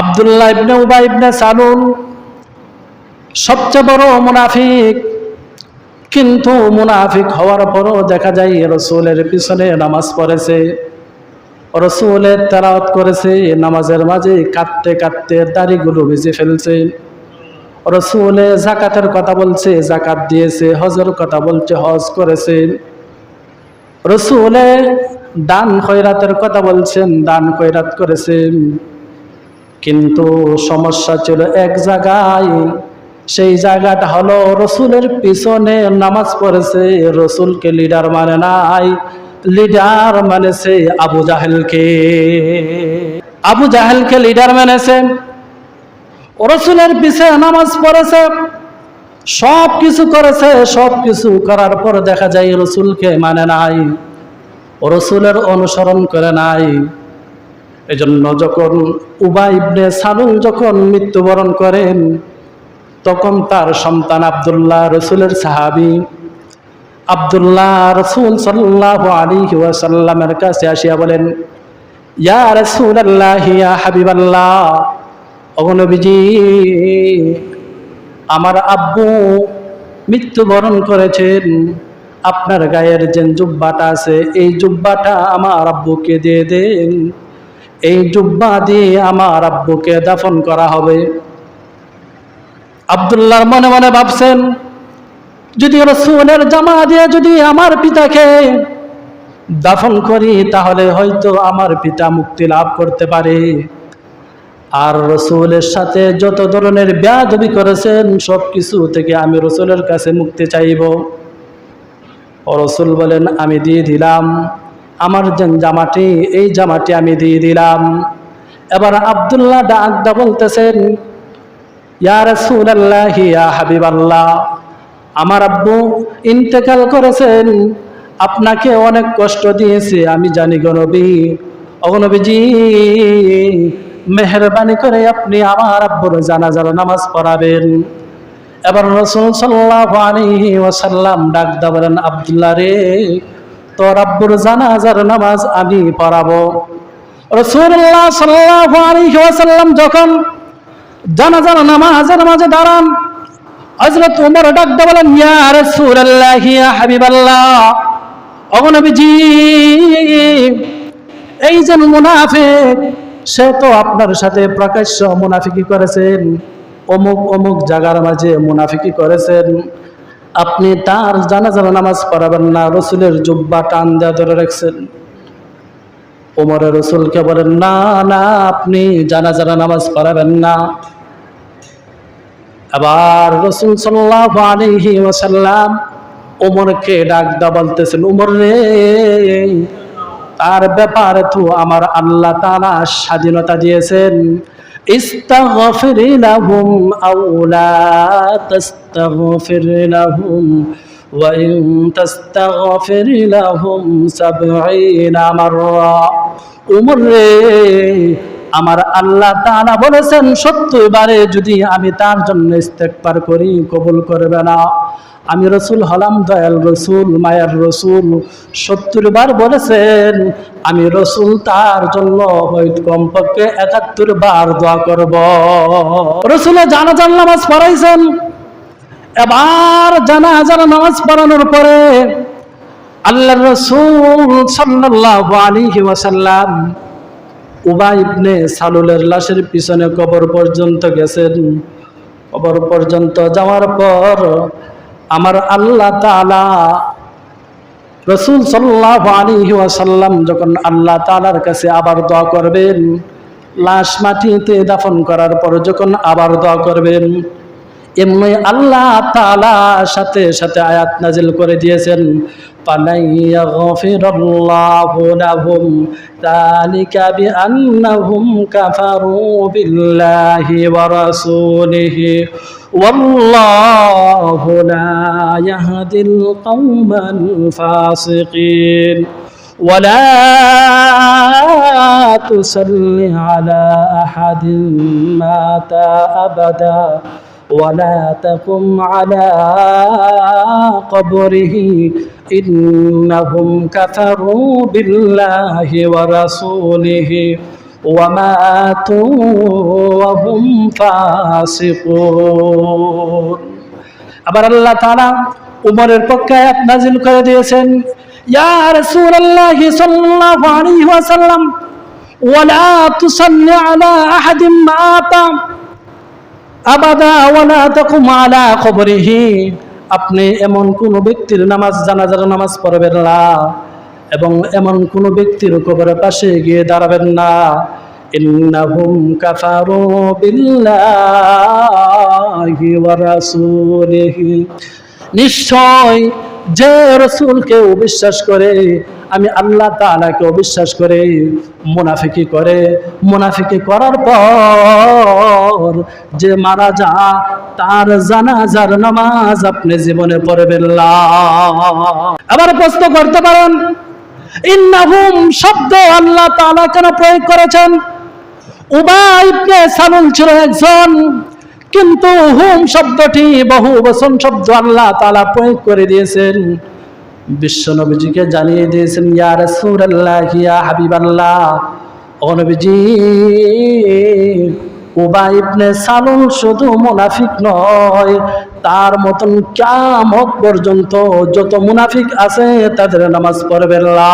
আব্দুল্লাহ ইবনে উবাই ইবনে সালুল সবচেয়ে বড় মুনাফিক, কিন্তু মুনাফিক হওয়ার পরও দেখা যায় রাসূলের পিছনে নামাজ পড়েছে, রাসূলের তেলাওয়াত করেছে, নামাজের মাঝে কাঁদতে কাঁদতে দাড়িগুলো ভিজে ফেলছে। রাসূলে যাকাতের কথা বলছে, যাকাত দিয়েছে, হজের কথা বলছে, হজ করেছে। রাসূলে দান খয়রাতের কথা বলছেন, দান খয়রাত করেছেন। কিন্তু সমস্যা ছিল এক জায়গায়, সেই জায়গাটা হলো রাসূলের পিছনে নামাজ পড়েছে, রাসূলকে লিডার মানে নাই, লিডার মানেছে আবু জাহেলকে। আবু জাহেলকে লিডার মানেছে, রাসূলের পিছনে নামাজ পড়েছে, সব কিছু করেছে, সব কিছু করার পর দেখা যায় রাসূলকে মানে নাই, রাসূলের অনুসরণ করে নাই। এজন্য যখন উবাই ইবনে সালুল যখন মৃত্যুবরণ করেন, তখন তার সন্তান আব্দুল্লাহ, রাসূলের সাহাবী আব্দুল্লাহ, রাসূল সাল্লাল্লাহু আলাইহি ওয়াসাল্লামের কাছে আসিয়া বলেন, ইয়া রাসূলুল্লাহ, ইয়া হাবিবাল্লাহ, ওগো নবীজি, আমার আব্বু মৃত্যুবরণ করেছেন, আপনার গায়ের যে জুব্বাটা আছে, এই জুব্বাটা আমার আব্বুকে দিয়ে দেন, এই জুব্বা দিয়ে আমার আব্বুকে দাফন করা হবে। আব্দুল্লাহর মনে মনে ভাবছেন, যদি রাসূলের জামা দিয়ে যদি আমার পিতাকে দাফন করি, তাহলে হয়তো আমার পিতা মুক্তি লাভ করতে পারে। আর রাসূলের সাথে যত ধরনের বেয়াদবি করেছেন, সব কিছু থেকে আমি রাসূলের কাছে মুক্তি চাইব। রাসূল বলেন, আমি দিয়ে দিলাম, আমার যে জামাটি, এই জামাটি আমি দিয়ে দিলাম। এবার আব্দুল্লাহ ডাক দা বলতেছেন, ইয়া রাসূলুল্লাহ, ইয়া হাবিবাল্লাহ, আমার আব্বু ইন্তেকাল করেছেন, আপনাকে অনেক কষ্ট দিয়েছে, আমি জানি গো নবী, ওগো নবীজি, মেহেরবানি করে আপনি আমার আব্বুর জানাজার নামাজ পড়াবেন। এবার রাসূল সাল্লাল্লাহু আলাইহি ওয়াসাল্লাম ডাক দা বলেন, আব্দুল্লাহ রে, তোর আব্বুর জানাজার নামাজ আমি পড়াবো। রাসূলুল্লাহ সাল্লাল্লাহু আলাইহি ওয়াসাল্লাম যখন জানাজার নামাজের মাঝে দাঁড়ান, হযরত ওমর ডাক দা বলেন, ইয়া রাসূলুল্লাহ, ইয়া হাবিবাল্লাহ, ওগো নবীজি, এই যে মুনাফিক, সে তো আপনার সাথে প্রকাশ্য মুনাফিকি করেছেন, অমুক অমুক জায়গার মাঝে মুনাফিকি করেছেন, আপনি তার জানাজার নামাজ পড়াবেন না, রাসূলের জুব্বা টান দেয়া ধরে রাখছেন। ওমরে রাসূলকে বলেন, না না, আপনি জানাজার নামাজ পড়াবেন না। আবার রাসূল সাল্লাল্লাহু আলাইহি ওয়াসাল্লাম ওমরকে ডাক দা বলতেছেন, ওমর রে, তার ব্যাপারে তো আমার আল্লাহ তাআলা স্বাধীনতা দিয়েছেন, ইস্তাগফির লাহুম আও লা তাস্তাগফির লাহুম ওয়া ইন তাস্তাগফির লাহুম ৭০ মাররা। ওমর রে, আমার আল্লাহ তাআলা বলেছেন ৭০ বারে যদি আমি তার জন্য ইস্তেগফার করি, কবুল করবে না। আমি রাসূল হলাম দয়াল রাসূল, মায়ার রাসূল, ৭০ বার বলেছেন, আমি রাসূল তার জন্য হয়তো কমপক্ষে ৭১ বার দোয়া করব। রাসূল জানাজার নামাজ পড়াইছেন। এবার জানাজার নামাজ পড়ানোর পরে আল্লাহর রাসূল সাল্লাল্লাহু আলাইহি ওয়াসাল্লাম উবাই ইবনে সালুলের লাশের পিছনে কবর পর্যন্ত গেছেন। কবর পর্যন্ত যাওয়ার পর আমার আল্লাহ তাআলা, রাসূল সাল্লাল্লাহু আলাইহি ওয়াসাল্লাম যখন আল্লাহ তাআলার কাছে আবার দোয়া করবেন, লাশ মাটিতে দাফন করার পর যখন আবার দোয়া করবেন, এমনি আল্লাহ তাআলা সাথে সাথে আয়াত নাজিল করে দিয়েছেন, ফালাইয়াগফিরাল্লাহু লাহুম যালিকা বিআন্নাহুম কাফারু বিল্লাহি ওয়া রাসূলিহি ওয়াল্লাহু লা ইয়াহদিল কওমাল ফাসিকিন ওয়ালা তুসাল্লি আলা আহাদিন মাতা আবাদা ولا تقم على قبره إنهم كفروا بالله ورسوله ওয়া মাতু ওয়া হুম ফাসিকুন। আবার আল্লাহ তাআলা উমরের পক্ষে আয়াত নাযিল করে দিয়েছেন, ইয়া রাসূলুল্লাহ সাল্লাল্লাহু আলাইহি ওয়াসাল্লাম ওয়ালা তুসাল্লি আলা আহাদিন মাতা আবাদা ওয়ালা তাকুম আলা কবরিহি, আপনি এমন কোন ব্যক্তির নামাজ, জানাজার নামাজ পড়বেন না এবং এমন কোন ব্যক্তির কবরের পাশে গিয়ে দাঁড়াবেন না। ইন্নাহুম কাফারু বিল্লাহি ওয়া রাসূলিহি, নিশ্চয় যে রাসূলকে অবিশ্বাস করে, আমি আল্লাহ তাআলাকে অবিশ্বাস করে মুনাফিকি করে, মুনাফিকি করার পর যে মারা যা, তার জানাজার নামাজ আপনি জীবনে পড়বেন না। আবার প্রশ্ন করতে পারেন, ইন্নাহুম শব্দ আল্লাহ তাআলা কেন প্রয়োগ করেছেন? উবাই ইবনে সালুল ছিল একজন, কিন্তু হুম শব্দটি বহু বচন শব্দ আল্লাহ তাআলা প্রয়োগ করে দিয়েছেন। বিশ্ব নবীজিকে জানিয়ে দিয়েছেন, ইয়া রাসূলুল্লাহ, ইয়া হাবিবাল্লাহ, ও নবীজি, উবাই ইবনে সালুল শুধু মুনাফিক নয়, তার মতন কিয়ামত পর্যন্ত যত মুনাফিক আছে তাদের নামাজ পড়বেন না।